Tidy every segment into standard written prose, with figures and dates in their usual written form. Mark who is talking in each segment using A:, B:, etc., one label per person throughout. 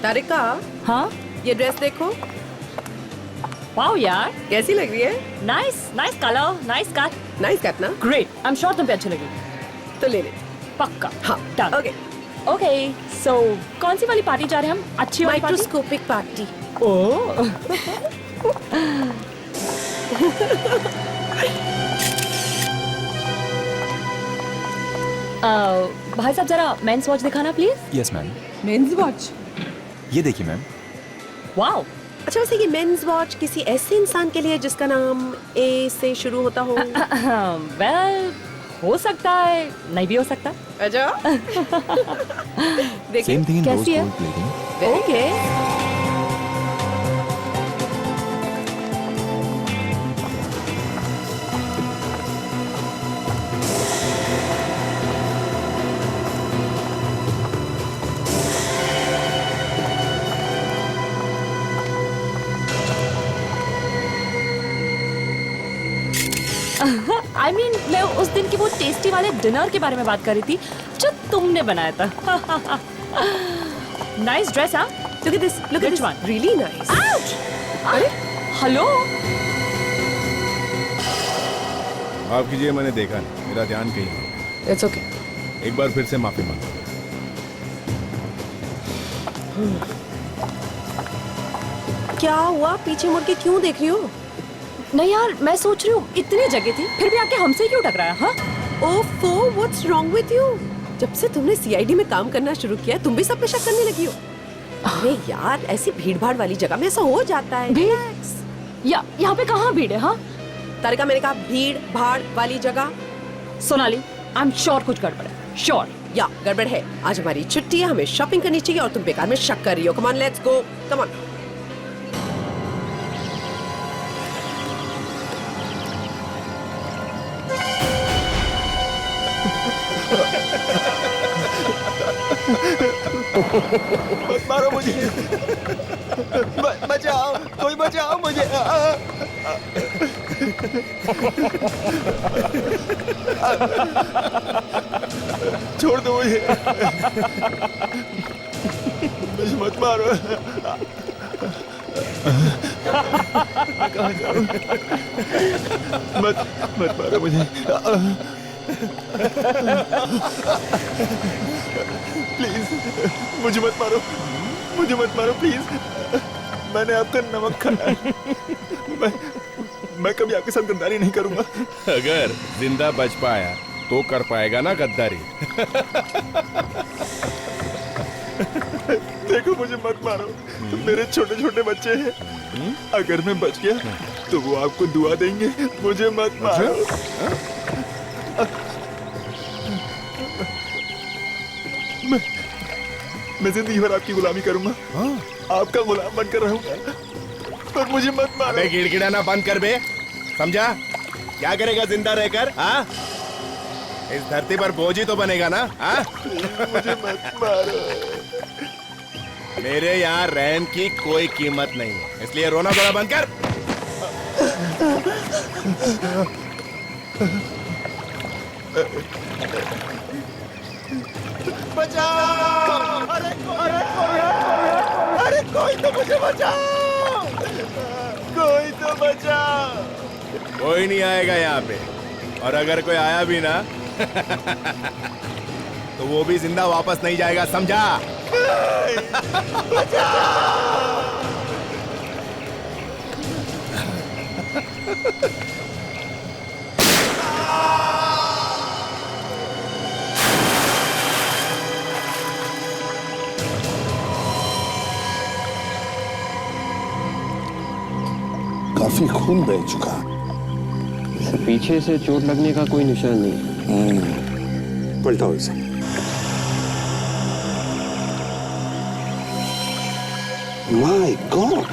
A: तारिका,
B: हाँ
A: ये ड्रेस देखो।
B: वाओ यार,
A: कैसी लग रही है?
B: Nice nice colour, nice cut,
A: nice cut ना?
B: ग्रेट। आई एम श्योर तुम पे अच्छी लगेगी।
A: तो ले ले।
B: पक्का।
A: हाँ
B: डन।
A: ओके।
B: ओके सो कौन सी वाली पार्टी जा रहे हैं हम? अच्छी वाली पार्टी?
A: Microscopic party.
B: ओह भाई साहब जरा मेंस वॉच दिखाना please.
C: Yes ma'am.
B: Men's watch?
C: ये देखिए मैम।
B: वाओ।
A: अच्छा, वैसे ये मेंस वॉच किसी ऐसे इंसान के लिए जिसका नाम ए से शुरू होता हो?
B: वेल हो सकता है, नहीं भी हो सकता।
A: अच्छा देखिए
C: सेम थिंग इन रोज
B: कैसी है?
C: Gold plating.
B: Okay I mean मैं उस दिन की वो टेस्टी वाले डिनर के बारे में बात कर रही थी जो तुमने बनाया था। Nice dress. हाँ
A: Look at this. Look at
B: Which
A: this.
B: one?
A: Really nice.
B: Ouch! अरे हेलो।
D: माफ कीजिए, मैंने देखा नहीं, मेरा ध्यान कहीं और।
A: It's okay.
D: एक बार फिर से माफी मांगता हूं।
A: क्या हुआ? पीछे मुड़ के क्यों देख रही हो?
B: नहीं यार, मैं सोच रही हूँ इतनी जगह थी फिर भी आके हमसे क्यों टकराया? हाँ
A: ओफो, what's wrong with you? जब से तुमने सीआईडी में काम करना शुरू किया है, तुम भी सब पे शक करने लगी हो। अरे यार, ऐसी भीड़ भाड़ वाली जगह में ऐसा हो जाता है।
B: भीड़?
A: Relax.
B: यहाँ पे कहाँ भीड़ है? हाँ
A: तारिका, मैंने कहा भीड़ भाड़ वाली जगह।
B: सोनाली, आई एम श्योर कुछ गड़बड़ है। श्योर
A: या गड़बड़ है। आज हमारी छुट्टी है, हमें शॉपिंग करनी चाहिए और तुम बेकार में शक कर रही हो। Come on, let's go. Come on.
D: मत मारो मुझे। बचाओ, कोई बचाओ मुझे। छोड़ दो मुझे। मुझे मत मारो। मैं कहाँ जाऊँ? मत मारो मुझे। प्लीज मुझे मत मारो, मुझे मत मारो प्लीज। मैंने आपका नमक खाया। मैं कभी आपके साथ गद्दारी नहीं करूंगा।
E: अगर जिंदा बच पाया तो कर पाएगा ना गद्दारी।
D: देखो, मुझे मत मारो, मेरे छोटे छोटे बच्चे हैं। अगर मैं बच गया तो वो आपको दुआ देंगे। मुझे मत मारो। मैं जिंदगी भर आपकी गुलामी करूंगा। आपका गुलाम बनकर रहूंगा, पर मुझे मत मारो।
E: अबे गिड़गिड़ाना बंद कर बे, समझा? क्या करेगा जिंदा रहकर? हाँ, इस धरती पर बोझ ही तो बनेगा ना। हाँ,
D: मुझे मत मारो।
E: मेरे यहाँ रहम की कोई कीमत नहीं है, इसलिए रोना धोना बंद कर।
D: बचाओ! अरे कोई तो मुझे बचाओ! कोई तो बचाओ!
E: कोई नहीं आएगा यहाँ पे, और अगर कोई आया भी ना तो वो भी जिंदा वापस नहीं जाएगा, समझा?
F: काफी खून बह चुका।
G: पीछे से चोट लगने का कोई निशान नहीं है।
F: पलटाओ इसे। माय गॉड,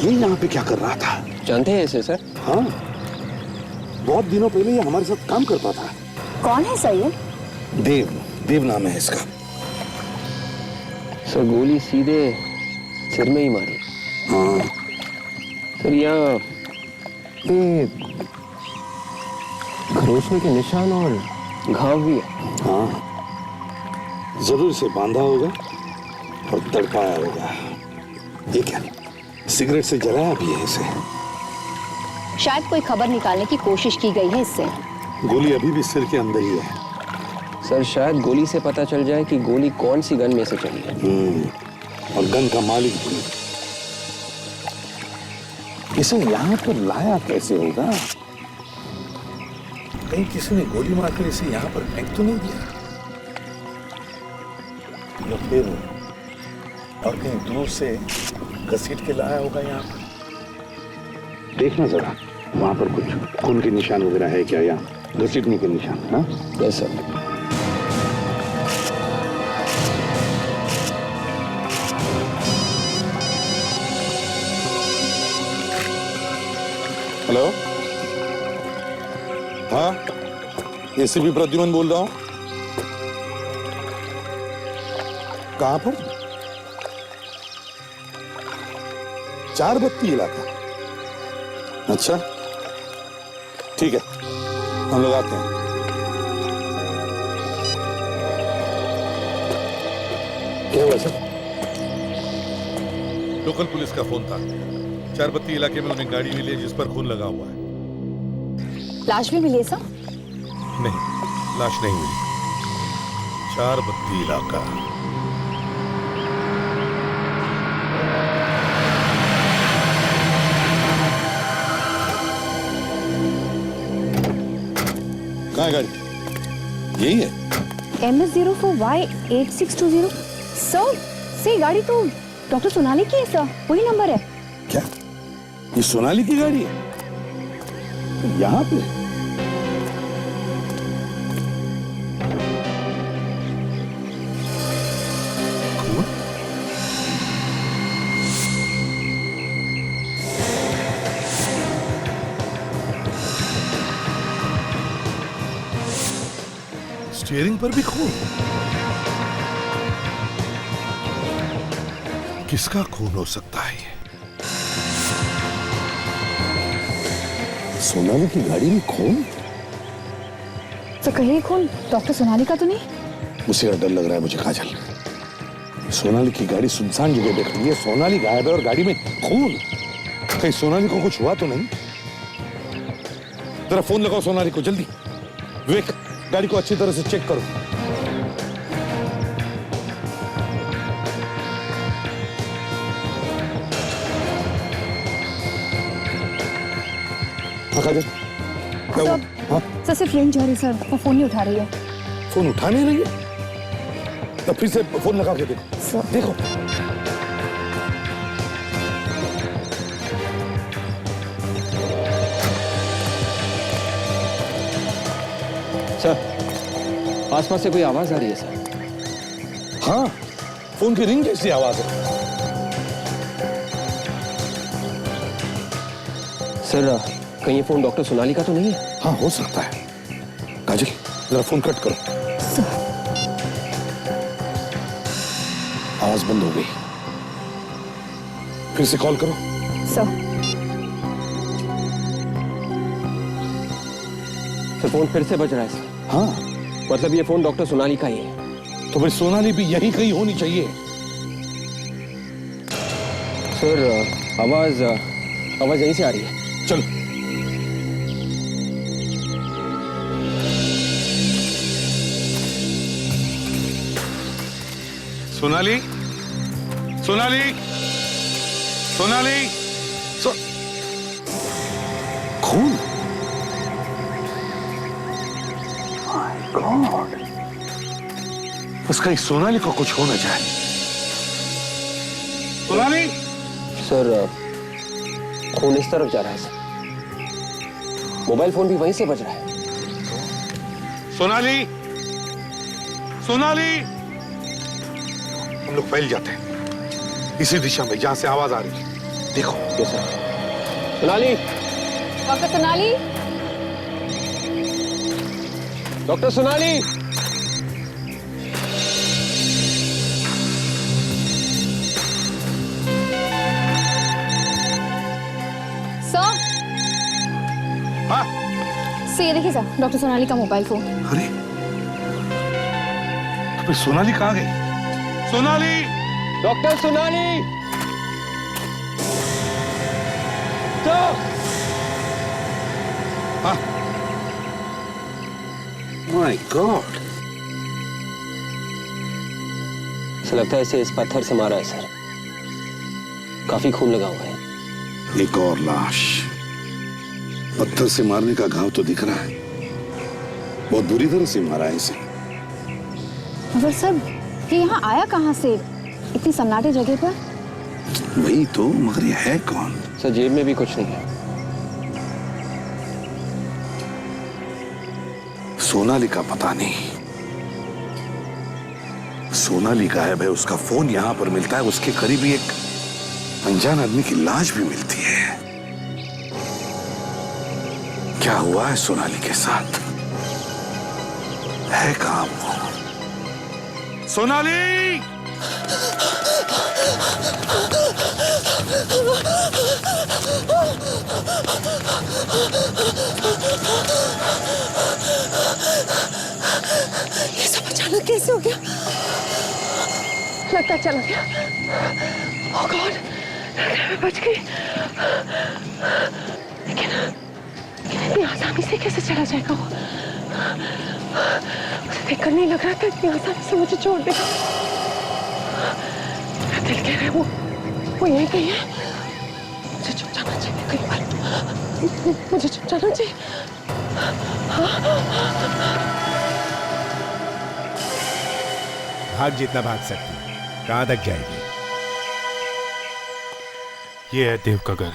F: ये यहाँ पे क्या कर रहा था?
G: जानते हैं इसे सर?
F: हाँ, बहुत दिनों पहले ये हमारे साथ काम करता था।
H: कौन है सर ये?
F: देव नाम है इसका।
G: सर गोली सीधे सिर में ही मारी।
F: हाँ,
G: सर यहाँ पे खरोचने के निशान और घाव भी है।
F: हाँ, जरूर इसे बांधा होगा और तड़पाया होगा। ये क्या, सिगरेट से जलाया भी है इसे?
H: शायद कोई खबर निकालने की कोशिश की गई है इससे।
F: गोली अभी भी सिर के अंदर ही है।
G: सर शायद गोली से पता चल जाए कि गोली कौन सी गन में से चली है।
F: और गन का मालिक भी। इसे यहाँ पर लाया कैसे होगा? कहीं किसी ने गोली मारकर इसे यहाँ पर फेंक तो नहीं दिया? या फिर और कहीं दूर से घसीट के लाया होगा यहाँ पर? देखना जरा, वहां पर कुछ खून के निशान वगैरह है क्या, या घसीटने के निशान? हाँ
G: यस सर।
F: हेलो, हाँ एसीपी प्रद्युमन बोल रहा हूँ। कहां पर? चार बत्ती इलाका। अच्छा ठीक है, हम लोग आते हैं। क्या हुआ सर?
I: लोकल पुलिस का फोन था। चारबत्ती इलाके में उन्हें गाड़ी मिली है जिस पर खून लगा हुआ है।
H: लाश भी मिली है सर?
I: नहीं, लाश नहीं मिली। चारबत्ती इलाका।
F: कहाँ है गाड़ी? यही है?
H: MS04Y8620। सर, से गाड़ी तो डॉक्टर सोनाली की है सर, वही नंबर है।
F: क्या ये सोनाली की गाड़ी है? यहाँ पे?
I: स्टीयरिंग पर भी खून। किसका खून हो सकता है ये?
F: सोनाली की गाड़ी में खून?
H: तो कहीं खून डॉक्टर सोनाली का तो नहीं?
F: उसे डर लग रहा है मुझे काजल। सोनाली की गाड़ी सुनसान जगह पे खड़ी है, सोनाली गायब है और गाड़ी में खून। कहीं सोनाली को कुछ हुआ तो नहीं? जरा फोन लगाओ सोनाली को जल्दी। विवेक, गाड़ी को अच्छी तरह से चेक करो। हाँ काजल, क्या हुआ? हाँ?
H: सर सिर्फ रिंग जा रही सर, वो फोन नहीं उठा रही है।
F: फोन उठा नहीं रही है? तो फिर से फोन लगा के देखो। देखो
G: सर आसपास से कोई आवाज आ रही है सर।
F: हाँ, फोन की रिंग जैसी आवाज है।
G: सर कहीं ये फोन डॉक्टर सोनाली का तो नहीं है?
F: हाँ हो सकता है। काजल जरा फोन कट करो। आवाज बंद हो गई, फिर से कॉल करो।
H: सर
G: फोन फिर से बज रहा है सर।
F: हाँ
G: मतलब ये फोन डॉक्टर सोनाली का ही है।
F: तो फिर सोनाली भी यही कहीं होनी चाहिए।
G: सर आवाज यहीं से आ रही है।
F: चलो सोनाली, सोनाली, सोनाली, खून। माय गॉड, बस कहीं सोनाली को कुछ हो न जाए। सोनाली,
G: सर खून इस तरफ जा रहा है सर। मोबाइल फोन भी वहीं से बज रहा है।
F: सोनाली, सोनाली, हम लोग फैल जाते हैं इसी दिशा में जहां से आवाज आ रही है। देखो।
G: Yes sir. Sonali,
H: doctor Sonali,
G: doctor Sonali.
H: Sir
F: हाँ?
H: सर ये देखिए सर, डॉक्टर सोनाली का मोबाइल फोन।
F: अरे तो फिर सोनाली कहाँ गई? Sonali,
G: doctor Sonali,
F: my God,
G: ऐसा लगता है इसे इस पत्थर से मारा है सर। काफी खून लगा हुआ है।
F: एक और लाश। पत्थर से मारने का घाव तो दिख रहा है, बहुत बुरी तरह से मारा है इसे।
H: मगर सर ये यहाँ आया कहाँ से इतनी सन्नाटे जगह पर?
F: वही तो, मगर ये है कौन?
G: सर जेब में भी कुछ नहीं है।
F: सोनाली का पता नहीं। सोनाली गायब है, उसका फोन यहां पर मिलता है, उसके करीब ही एक अनजान आदमी की लाश भी मिलती है। क्या हुआ है सोनाली के साथ? है कहां वो? सोनाली!
A: ये सब अचानक कैसे हो गया? लगता है चला गया। ओह गॉड, मैं बच गई। लेकिन इतनी आसानी से कैसे चला जाएगा वो? उसे देखकर नहीं लग रहा था इतनी आसानी से मुझे छोड़ देगा। मेरा दिल कह रहा है वो यहीं कहीं है। मुझे छुप जाना चाहिए कहीं पर। मुझे छुप जाना चाहिए।
E: भाग जितना भाग सकती है, कहां तक जाएगी?
D: ये है देव का घर।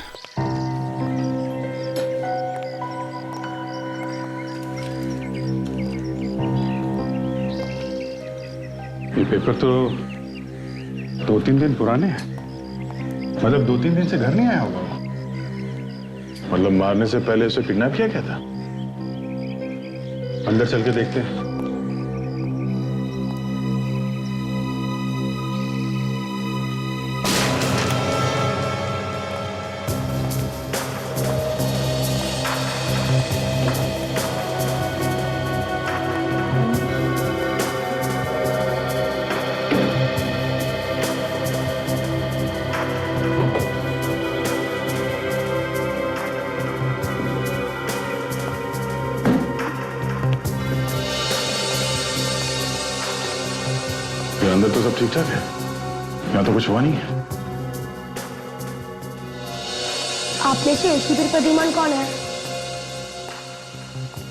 F: ये पेपर तो 2-3 दिन पुराने हैं। मतलब 2-3 दिन से घर नहीं आया होगा। मतलब मारने से पहले उसे किडनैप किया गया था। अंदर चल के देखते हैं। अंदर तो सब ठीक ठाक है, यहाँ तो कुछ हुआ नहीं है।
H: आप में से एसीपी प्रद्युमन कौन है?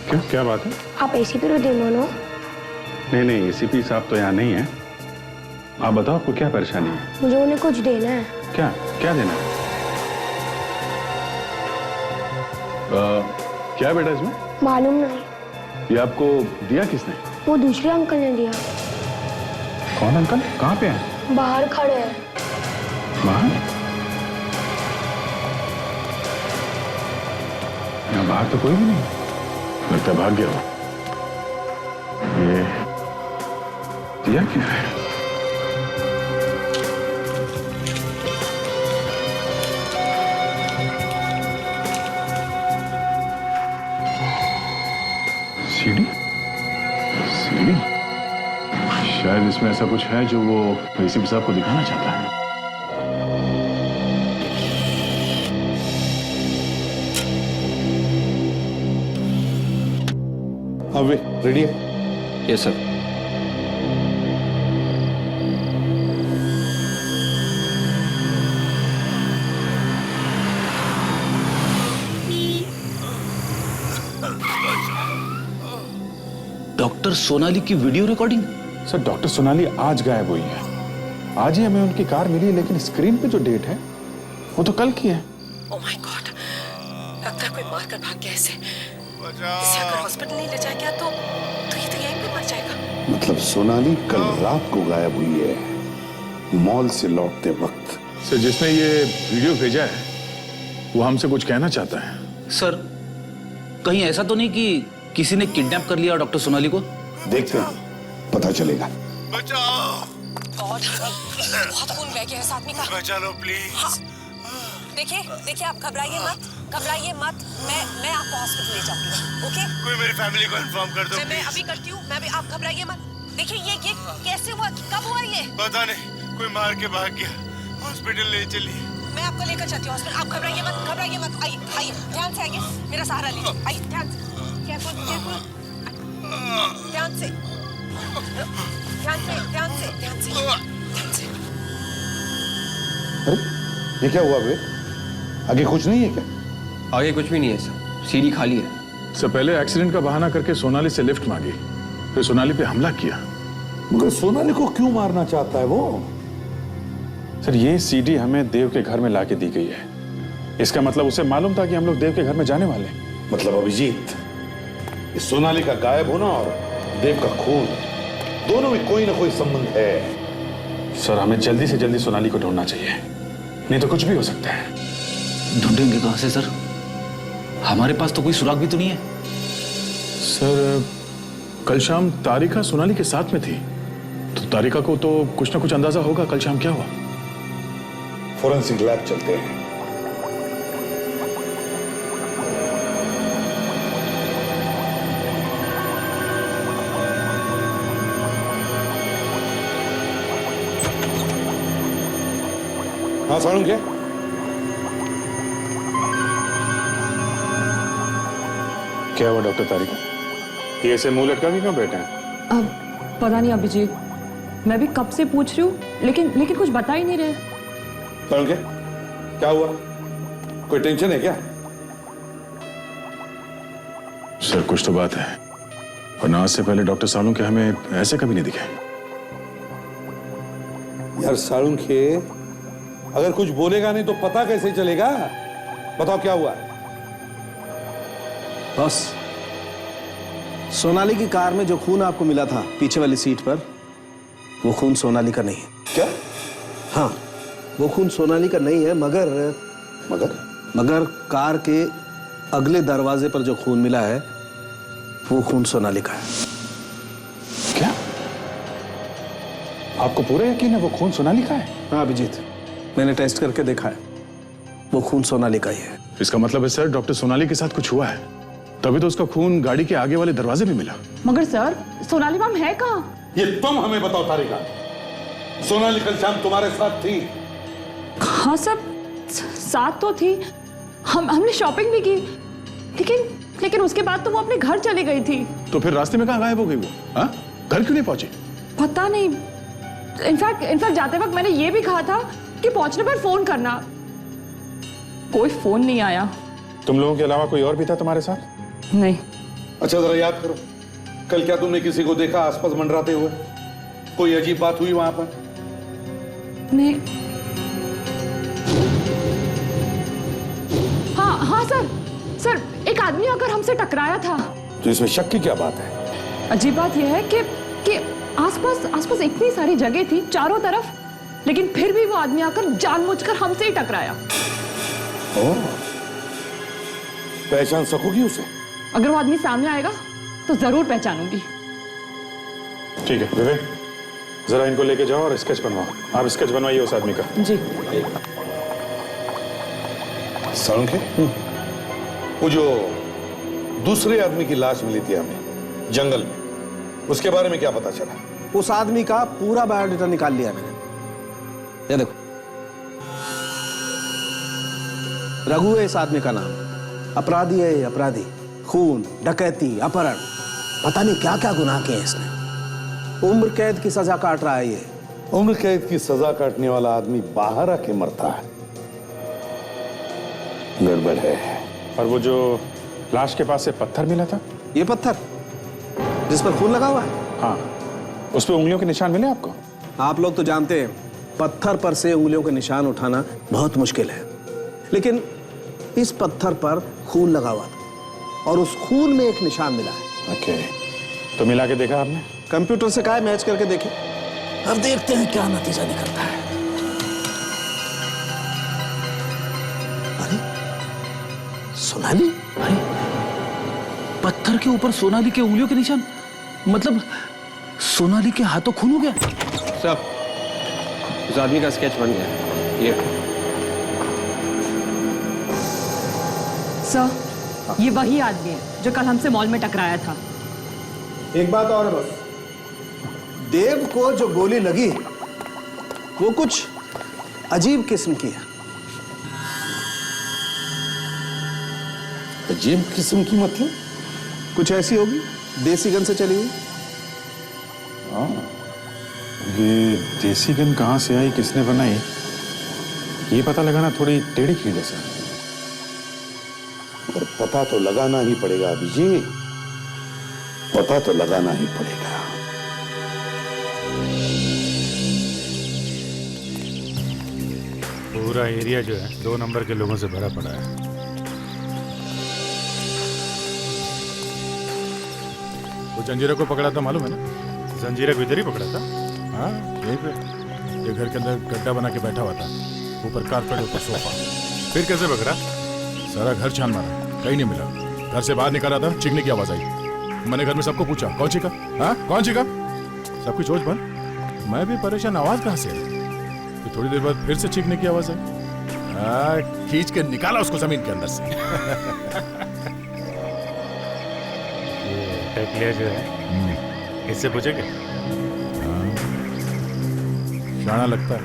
F: क्यों, क्या बात है?
H: आप एसीपी प्रद्युमन हो?
F: नहीं, एसीपी साहब तो यहाँ नहीं है। आप बताओ, आपको क्या परेशानी है?
H: मुझे उन्हें कुछ देना है।
F: क्या देना है? क्या बेटा इसमें?
H: मालूम नहीं।
F: ये आपको दिया किसने?
H: वो दूसरे अंकल ने दिया।
F: कौन अंकल? कहाँ पे है?
H: बाहर खड़े हैं।
F: बाहर? यहाँ बाहर तो कोई भी नहीं, लगता भाग गया हो। ये दिया क्या है? सीढ़ी? शायद इसमें ऐसा कुछ है जो वो एसीपी साहब को दिखाना चाहता है। हाँ वे रेडी है?
G: Yes sir.
J: डॉक्टर सोनाली की video recording?
F: Sir doctor Sonali आज गायब हुई है। आज ही हमें उनकी कार मिली है, लेकिन स्क्रीन पे जो डेट है वो तो कल की है।
A: ओह माय गॉड, लगता है कोई मार कर भाग गया इसे। इसे अगर हॉस्पिटल नहीं ले जाया गया तो ये तो यहीं पे मर जाएगा।
F: मतलब सोनाली कल रात को गायब हुई है, मॉल से लौटते वक्त। सर जिसने ये वीडियो भेजा है वो हमसे कुछ कहना चाहता है।
J: सर कहीं ऐसा तो नहीं कि किसी ने किडनैप कर लिया डॉक्टर सोनाली को?
F: देखते हैं, पता चलेगा।
E: बचाओ!
A: बहुत खून बह गया इस आदमी का।
E: बचा लो प्लीज।
A: हाँ। देखिए आप घबराइए मत। मैं आपको हॉस्पिटल ले जाऊंगी। ओके?
E: कोई मेरी फैमिली को इन्फॉर्म कर दो
A: मैं अभी करती हूँ। आप घबराइए मत। देखिए ये कैसे हुआ, कब हुआ ये?
E: पता नहीं, कोई मार के भाग गया। हॉस्पिटल ले चलिए।
A: मैं आपको लेकर चलती हूँ हॉस्पिटल। आप घबराइए मत। आइए आइए, ध्यान से आइए, मेरा सहारा लीजिए। आइए ध्यान से, केयरफुल केयरफुल, ध्यान से ध्यान से ध्यान से ध्यान से ध्यान से।
F: अरे ये क्या हुआ बे? आगे कुछ नहीं है क्या?
G: आगे कुछ भी नहीं है सर, सीढ़ी खाली है।
K: सर पहले एक्सीडेंट का बहाना करके सोनाली से लिफ्ट मांगी, फिर सोनाली पे हमला किया।
F: मगर सोनाली को क्यों मारना चाहता है वो?
K: सर ये सीडी हमें देव के घर में लाके दी गई है। इसका मतलब उसे मालूम था कि हम लोग देव के घर में जाने वाले हैं।
F: मतलब अभिजीत, इस सोनाली का गायब होना और देव का खून, दोनों में कोई ना कोई संबंध है।
K: सर हमें जल्दी से जल्दी सोनाली को ढूंढना चाहिए, नहीं तो कुछ भी हो सकता है।
J: ढूंढेंगे कहां से सर? हमारे पास तो कोई सुराग भी तो नहीं है।
K: सर कल शाम तारिका सोनाली के साथ में थी, तो तारिका को तो कुछ ना कुछ अंदाजा होगा कल शाम क्या हुआ।
F: फोरेंसिक लैब चलते हैं। हाँ साड़ू क्या?
K: क्या हुआ डॉक्टर तारिका? ये ऐसे मुंह लटका के क्यों बैठे हैं?
B: अब पता नहीं अभिजीत, मैं भी कब से पूछ रही हूँ, लेकिन कुछ बता ही नहीं रहे।
F: साड़ू क्या हुआ? कोई टेंशन है क्या?
K: सर कुछ तो बात है, वरना आज से पहले डॉक्टर सालू के हमें ऐसे कभी नहीं दिखे।
F: यार साड़ू के अगर कुछ बोलेगा नहीं तो पता कैसे चलेगा? बताओ क्या हुआ?
L: बॉस, सोनाली की कार में जो खून आपको मिला था पीछे वाली सीट पर, वो खून सोनाली का नहीं है।
F: क्या?
L: हाँ, वो खून सोनाली का नहीं है, मगर कार के अगले दरवाजे पर जो खून मिला है वो खून सोनाली का है।
K: क्या? आपको पूरा यकीन है वो खून सोनाली का है?
L: हाँ अभिजीत, मैंने टेस्ट करके देखा है, वो खून सोनाली का ही है।
K: इसका मतलब है सर डॉक्टर सोनाली के साथ कुछ हुआ है, तभी तो उसका खून गाड़ी के आगे वाले दरवाजे में मिला।
B: मगर सर सोनाली मैम है कहाँ?
F: ये तुम हमें बताओ तारिका, सोनाली कल शाम तुम्हारे साथ थी?
B: हाँ सर, साथ तो थी, हमने शॉपिंग भी की, लेकिन उसके बाद तो वो अपने घर चली गई थी।
K: तो फिर रास्ते में कहाँ गायब हो गई वो? हाँ, घर क्यों नहीं पहुंची?
B: पता नहीं, इनफैक्ट जाते वक्त मैंने ये भी कहा था कि पहुंचने पर फोन करना, कोई फोन नहीं आया।
K: तुम लोगों के अलावा कोई और भी था तुम्हारे साथ?
B: नहीं।
F: अच्छा जरा याद करो, कल क्या तुमने किसी को देखा आसपास मंडराते हुए? कोई अजीब बात हुई वहां पर?
B: नहीं। हाँ सर, एक आदमी आकर हमसे टकराया था।
F: तो इसमें शक की क्या बात है?
B: अजीब बात यह है कि आसपास इतनी सारी जगह थी चारों तरफ, लेकिन फिर भी वो आदमी आकर जानबूझकर हमसे ही टकराया।
F: पहचान सकोगी उसे?
B: अगर वो आदमी सामने आएगा तो जरूर पहचानूंगी।
K: ठीक है विवेक, जरा इनको लेके जाओ और स्केच बनवाओ। आप स्केच बनवाइए उस आदमी का।
B: जी।
F: सालुंखे, वो जो दूसरे आदमी की लाश मिली थी हमें जंगल में, उसके बारे में क्या पता चला?
L: उस आदमी का पूरा बायोडाटा निकाल लिया मैंने। ये देखो, रघु है इस आदमी का नाम, अपराधी है ये, अपराधी, खून, डकैती, अपहरण, पता नहीं क्या क्या गुनाह किए इसने। उम्र कैद की सजा काट रहा है ये।
F: उम्र कैद की सजा काटने वाला आदमी बाहर आके मरता है, गड़बड़ है।
K: और वो जो लाश के पास से पत्थर मिला था,
L: ये पत्थर जिस पर खून लगा हुआ है?
K: हाँ, उस पे उंगलियों के निशान मिले आपको?
L: आप लोग तो जानते हैं पत्थर पर से उंगलियों के निशान उठाना बहुत मुश्किल है, लेकिन इस पत्थर पर खून लगा हुआ था और उस खून में एक निशान मिला है।
K: ओके, तो मिला के देखा आपने?
L: कंप्यूटर से कहा मैच करके देखे, अब देखते हैं क्या नतीजा निकलता है। अरे सोनाली,
J: अरे पत्थर के ऊपर सोनाली के उंगलियों के निशान, मतलब सोनाली के हाथों खून हो गया।
G: सब उस आदमी का स्केच बन गया। ये
B: सर, ये वही आदमी है जो कल हमसे मॉल में टकराया था।
L: एक बात और है बस, देव को जो गोली लगी वो कुछ अजीब किस्म की है।
F: अजीब किस्म की मतलब?
L: कुछ ऐसी होगी, देसी गन से चली हुई।
K: हाँ, ये देसी गन कहाँ से आई, किसने बनाई, ये पता लगाना थोड़ी टेढ़ी खीर है सर।
F: पर पता तो लगाना ही पड़ेगा अभिजीत, पता तो लगाना ही पड़ेगा।
I: पूरा एरिया जो है 2 नंबर के लोगों से भरा पड़ा है। वो जंजीरा को पकड़ा था मालूम है ना? जंजीरा को इधर ही पकड़ा था। हाँ, यहीं पे ये घर के अंदर गड्ढा बना के बैठा हुआ था, ऊपर कारपेट, ऊपर सोफा। फिर कैसे पकड़ा? सारा घर छान मारा, कहीं नहीं मिला। घर से बाहर निकल रहा था, चीखने की आवाज आई। मैंने घर में सबको पूछा कौन चीखा, हाँ कौन चीखा? सबकी सोच बंद। मैं भी परेशान, आवाज कहाँ से आई? तो थोड़ी देर बाद फिर से चीखने की आवाज आई। खींच के निकाला उसको जमीन के अंदर से। ये टकलिया जो है, इससे पूछेंगे? शाना लगता है।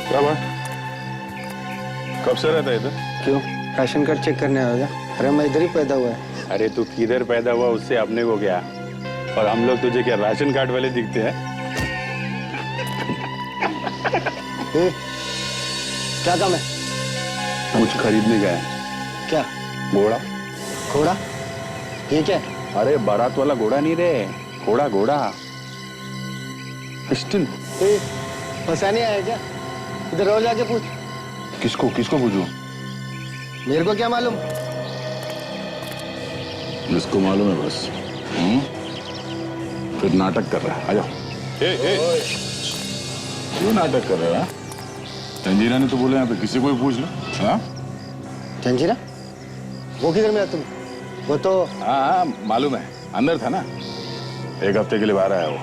K: क्या बात, कब से रहता है इधर?
M: क्यों, राशन कार्ड चेक करने आएगा? अरे मैं इधर ही पैदा हुआ है।
N: अरे तू किधर पैदा हुआ उससे अपने को क्या, और हम लोग तुझे क्या राशन कार्ड वाले दिखते हैं?
M: क्या काम है?
N: कुछ खरीदने गया है।
M: क्या?
N: घोड़ा।
M: घोड़ा? ये क्या है?
N: अरे बारात वाला घोड़ा नहीं रे, घोड़ा घोड़ा। पिस्टन।
M: फंसाने आया क्या? इधर और जाके पूछ।
N: किसको किसको पूछूं?
M: मेरे को क्या मालूम?
N: जिसको मालूम है बस। फिर नाटक कर रहा है, आ जाओ। क्यों नाटक कर रहा है? जंजीरा ने तो बोला यहाँ पे किसी को भी पूछ लो। हाँ?
M: जंजीरा? वो किधर में है तुम? वो तो
N: हाँ मालूम है, अंदर था ना। 1 हफ्ते के लिए बाहर आया वो,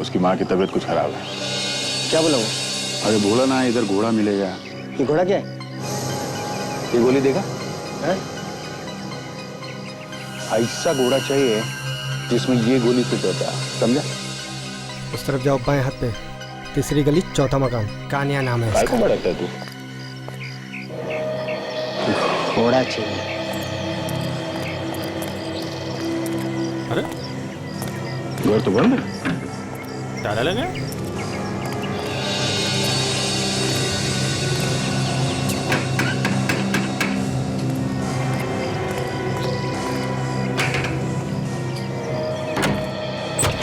N: उसकी माँ की तबीयत कुछ खराब है।
M: क्या बोला वो?
N: अरे बोला ना इधर घोड़ा मिलेगा।
M: ये घोड़ा क्या है?
N: ये गोली देगा? ऐसा घोड़ा चाहिए जिसमें ये गोली फिट होता है, समझा?
M: उस तरफ जाओ, बाएं हाथ पे, 3री गली, 4था मकान, कानिया नाम है।
N: काय को भड़कता है तू?
M: घोड़ा चाहिए।
I: अरे
N: घर तो बंद है,
I: ताला लगा?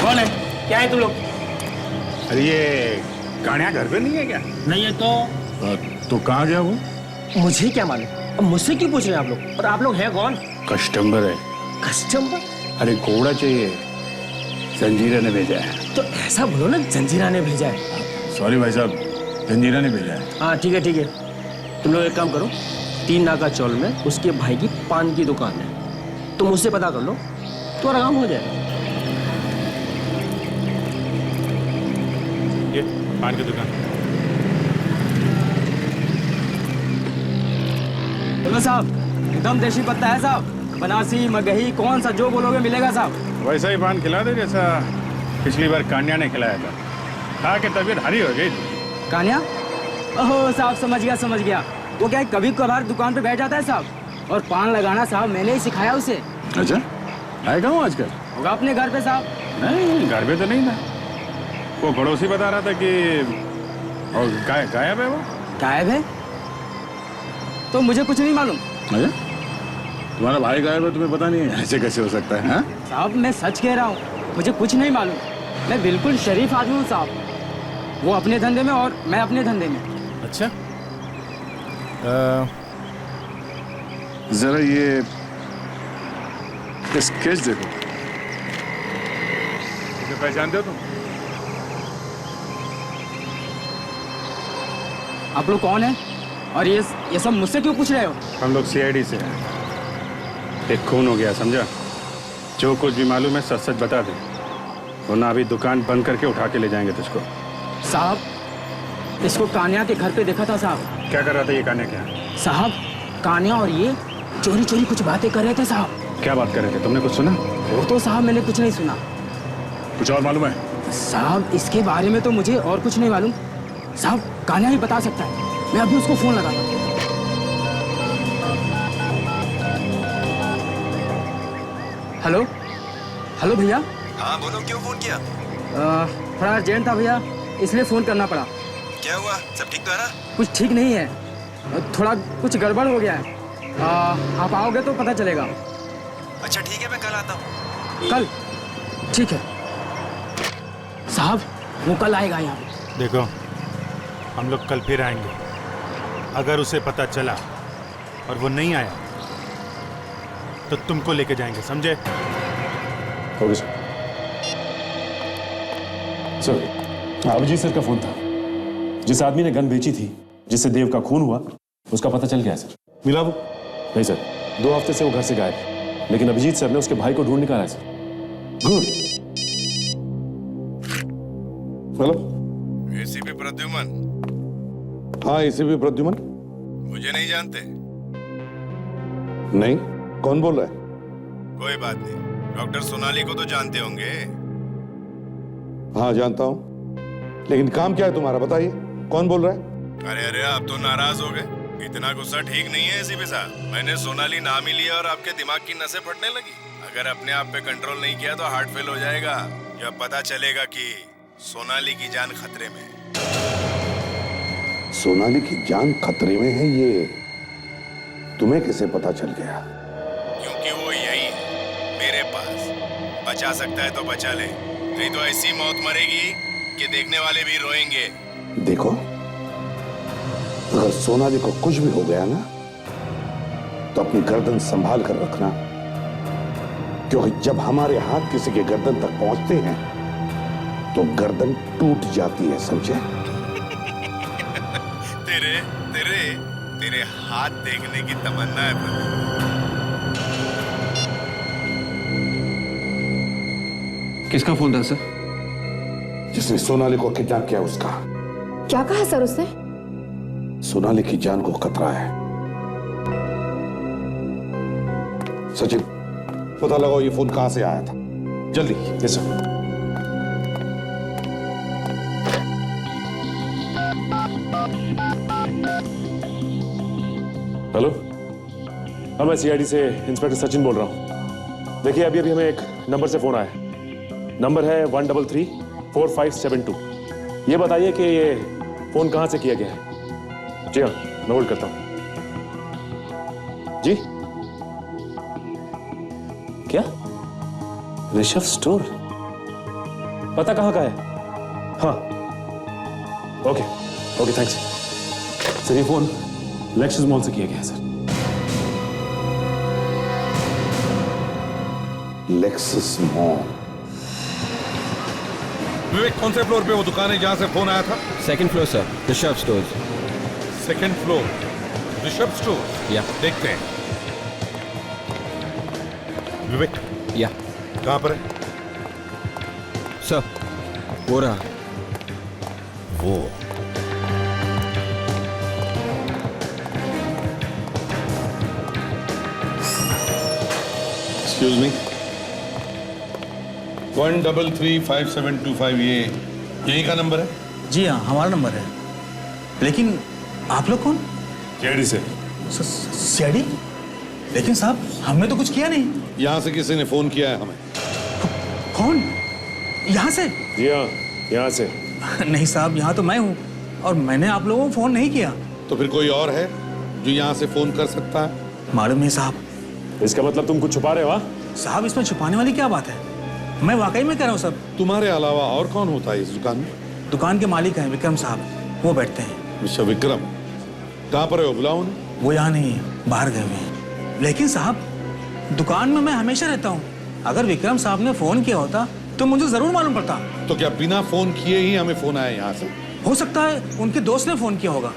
J: कौन है? क्या है तुम लोग?
N: अरे ये कान्या घर पे नहीं है क्या?
J: नहीं है
N: तो कहाँ गया वो?
M: मुझे क्या मालूम? अब मुझसे क्यों पूछ रहे हैं आप लोग? और आप लोग हैं कौन?
N: कस्टमर है।
M: कस्टमर?
N: अरे घोड़ा चाहिए, जंजीरा ने भेजा है।
M: तो ऐसा बोलो ना, जंजीरा ने भेजा है।
N: सॉरी भाई साहब, जंजीरा ने भेजा है।
M: हाँ ठीक है ठीक है, तुम लोग एक काम करो, 3 नाका चौल में उसके भाई की पान की दुकान है, तुम उससे पता कर लो, तुम्हारा काम हो जाएगा।
I: ये पान की दुकान।
M: बोलो साहब, एकदम देसी पत्ता है साहब, बनारसी मगही कौन सा जो बोलोगे मिलेगा साहब।
N: वैसा ही पान खिला दे जैसा पिछली बार कान्या ने खिलाया था, खा के तबीयत हरी हो गई।
M: कान्या? ओहो साहब, समझ गया। वो क्या है, कभी कभार दुकान पे बैठ जाता है साहब, और पान लगाना साहब मैंने ही सिखाया उसे।
N: अच्छा, आएगा हूँ आजकल?
M: होगा अपने घर पे साहब।
N: नहीं, घर पे तो नहीं था। वो पड़ोसी बता रहा था कि और गायब है वो।
M: गायब है? तो मुझे कुछ नहीं मालूम।
N: अच्छा, तुम्हारा भाई गायब है, तुम्हें पता नहीं है? ऐसे कैसे हो सकता है? हाँ?
M: साहब मैं सच कह रहा हूँ, मुझे कुछ नहीं मालूम। मैं बिल्कुल शरीफ आदमी हूँ साहब, वो अपने धंधे में और मैं अपने धंधे में।
I: अच्छा,
N: जरा ये स्केच देखो। इसे पहचानते हो तुम?
M: आप लोग कौन है और ये सब मुझसे क्यों पूछ रहे हो?
N: हम लोग सीआईडी से हैं। एक खून हो गया, समझा? जो कुछ भी मालूम है सच सच बता दे, वरना अभी दुकान बंद करके उठा के ले जाएंगे तुझको।
M: साहब इसको कान्या के घर पे देखा था साहब।
N: क्या कर रहा था ये कान्या? क्या
M: साहब, कान्या और ये चोरी चोरी कुछ बातें कर रहे थे साहब।
N: क्या बात कर रहे थे? तुमने कुछ सुना?
M: वो तो साहब मैंने कुछ नहीं सुना,
I: कुछ और मालूम है?
M: साहब इसके बारे में तो मुझे और कुछ नहीं मालूम। साहब कान्हा ही बता सकता है। मैं अभी उसको फोन लगाता हूँ। हेलो हेलो भैया।
C: हाँ बोलो, क्यों फोन किया?
M: थोड़ा अर्जेंट था भैया, इसलिए फोन करना पड़ा।
C: क्या हुआ? सब ठीक तो है ना?
M: कुछ ठीक नहीं है, थोड़ा कुछ गड़बड़ हो गया है। आप आओगे तो पता चलेगा।
C: अच्छा ठीक है, मैं कल आता हूँ।
M: कल? ठीक है साहब, वो कल आएगा यहाँ पे।
I: देखो, हम लोग कल फिर आएंगे। अगर उसे पता चला और वो नहीं आया तो तुमको लेके जाएंगे, समझे?
K: Okay sir. Sir, Abhijit sir का फोन था। जिस आदमी ने गन बेची थी, जिससे देव का खून हुआ, उसका पता चल गया है सर।
F: मिला वो?
K: नहीं सर, 2 हफ्ते से वो घर से गायब है, लेकिन अभिजीत सर ने उसके भाई को ढूंढ निकाला है sir.
F: Good. Hello,
E: ACP Pradyuman.
F: हाँ एसीपी प्रद्युमन।
E: मुझे नहीं जानते?
F: नहीं, कौन बोल रहा है?
E: कोई बात नहीं, डॉक्टर सोनाली को तो जानते होंगे।
F: हाँ जानता हूँ, लेकिन काम क्या है तुम्हारा, बताइए कौन बोल रहा है?
E: अरे अरे, आप तो नाराज हो गए। इतना गुस्सा ठीक नहीं है एसीपी साहब। मैंने सोनाली नाम ही लिया और आपके दिमाग की नसें फटने लगी। अगर अपने आप पे कंट्रोल नहीं किया तो हार्ट फेल हो जाएगा। जब पता चलेगा कि सोनाली की जान खतरे में।
F: सोनाली की जान खतरे में है, ये तुम्हें कैसे पता चल गया?
E: क्योंकि वो यही है मेरे पास। बचा सकता है तो बचा ले, नहीं तो ऐसी मौत मरेगी कि देखने वाले भी रोएंगे।
F: देखो, अगर सोनाली को कुछ भी हो गया ना, तो अपनी गर्दन संभाल कर रखना, क्योंकि जब हमारे हाथ किसी के गर्दन तक पहुंचते हैं तो गर्दन टूट जाती है, समझे?
E: तेरे तेरे तेरे हाथ देखने की तमन्ना है प्रदीप।
J: किसका फोन था सर?
F: जिसने सोनाली को किडनैप किया उसका।
H: क्या कहा सर उसने?
F: सोनाली की जान को खतरा है। सचिन, पता लगाओ ये फोन कहां से आया था, जल्दी।
K: Yes sir. हेलो, हाँ मैं सीआईडी से इंस्पेक्टर सचिन बोल रहा हूँ। देखिए अभी हमें एक नंबर से फोन आया है। नंबर है 133-4572। ये बताइए कि ये फोन कहाँ से किया गया है? जी हाँ, मैं होल्ड करता हूँ। जी क्या? ऋषभ स्टोर? पता कहाँ का है? हाँ ओके ओके, थैंक्स सर। ये फोन लेक्सस मॉल से किया गया है सर।
F: Lexus mall?
D: विवेक, कौन से फ्लोर पे वो दुकान है जहां से फोन आया था?
G: 2nd floor sir, Rishabh stores.
D: 2nd floor, Rishabh store.
G: या
D: देखते हैं। विवेक,
G: या
D: कहां पर है
G: सर? वो रहा
D: वो। एक्सक्यूज मी, 1335725, ये यही का नंबर है?
J: जी हाँ, हमारा नंबर है। लेकिन आप लोग कौन?
K: सीआईडी से।
J: सीआईडी? लेकिन साहब हमने तो कुछ किया नहीं।
F: यहां से किसी ने फोन किया है हमें।
J: कौन? यहाँ से?
K: जी हाँ, यहाँ से।
J: नहीं साहब, यहाँ तो मैं हूँ और मैंने आप लोगों को फोन नहीं किया।
F: तो फिर कोई और है जो यहाँ से फोन कर सकता है?
J: मालूम नहीं साहब।
K: इसका मतलब तुम कुछ छुपा रहे हो?
J: साहब इसमें छुपाने वाली क्या बात है? मैं वाकई में कह रहा हूँ सर।
F: तुम्हारे अलावा और कौन होता है इस दुकान में?
J: दुकान के मालिक हैं विक्रम साहब, वो बैठते हैं।
F: मिस्टर विक्रम, कहाँ पर है वो? बुलाओ उन्हें।
J: वो यहाँ नहीं है, बाहर गए हुए हैं। लेकिन साहब दुकान में मैं हमेशा रहता हूँ। अगर विक्रम साहब ने फोन किया होता तो मुझे जरूर मालूम पड़ता।
F: तो क्या बिना फोन किए ही हमें फोन आया यहाँ से?
J: हो सकता है उनके दोस्त ने फोन किया होगा।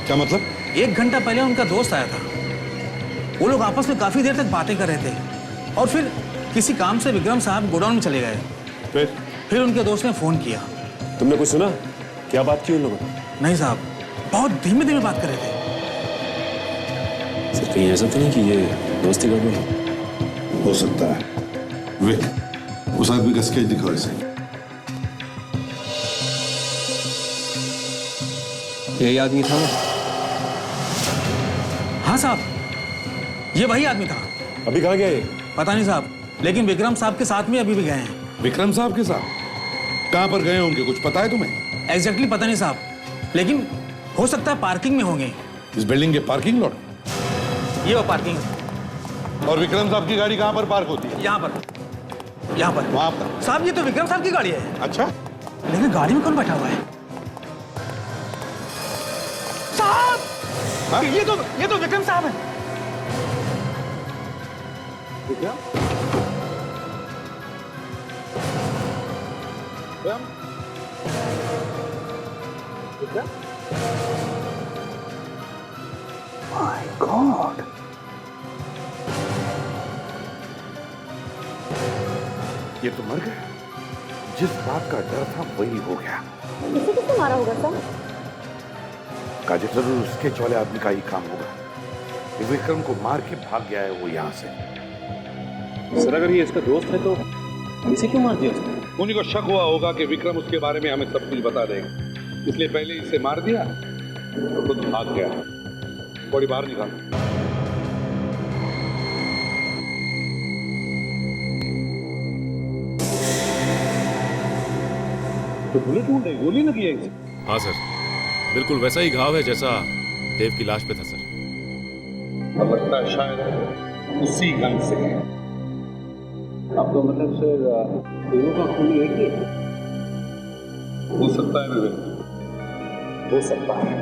F: क्या मतलब?
J: 1 घंटा पहले उनका दोस्त आया था। वो लोग आपस में काफी देर तक बातें कर रहे थे और फिर किसी काम से विक्रम साहब गोडाउन में चले गए। फिर उनके दोस्त ने फोन किया।
K: तुमने कुछ सुना? क्या बात की उन लोगों ने?
J: नहीं साहब, बहुत धीमे धीमे बात कर रहे थे।
K: सर कहीं ऐसा तो नहीं कि ये दोस्ती गड़बड़
F: हो सकता है। विक, उस आदमी का स्केच दिखाओ इसे।
G: यही आदमी था।
J: हाँ साहब, ये वही आदमी था।
F: अभी कहाँ गया ये?
J: पता नहीं साहब, लेकिन विक्रम साहब के साथ में अभी भी गए हैं।
F: विक्रम साहब के साथ? कहाँ पर गए होंगे, कुछ पता है तुम्हें?
J: एग्जैक्टली पता नहीं साहब, लेकिन हो सकता है पार्किंग में होंगे।
F: इस बिल्डिंग के पार्किंग लॉट?
J: ये वो पार्किंग।
F: और विक्रम साहब की गाड़ी कहाँ पर पार्क होती है?
J: यहाँ पर, यहाँ पर।
F: वहाँ पर?
J: साहब ये तो विक्रम साहब की गाड़ी है।
F: अच्छा,
J: लेकिन गाड़ी में कौन बैठा हुआ है? साहब, ये तो विक्रम साहब है।
F: माय गॉड, ये तो मर गए। जिस बात का डर था वही हो गया।
H: इसे किसने मारा होगा सर?
F: काजे जरूर स्केच वाले आदमी का ही काम होगा। ये विक्रम को मार के भाग गया है वो यहाँ से।
K: सर अगर ये इसका दोस्त है तो इसे क्यों मार दिया उसने?
F: उन्हीं को शक हुआ होगा कि विक्रम उसके बारे में हमें सब कुछ बता देगा, इसलिए पहले इसे मार दिया तो खुद भाग गया। बॉडी बाहर निकाल।
K: तो गोली ढूंढ रही, गोली लगी है इसे।
O: हाँ सर, बिल्कुल वैसा ही घाव है जैसा देव की लाश पे था सर।
F: अब लगता है शायद उसी गन से है।
N: अब तो मतलब सर दोनों का खून एक ही है।
F: हो सकता है विवेक, हो सकता है।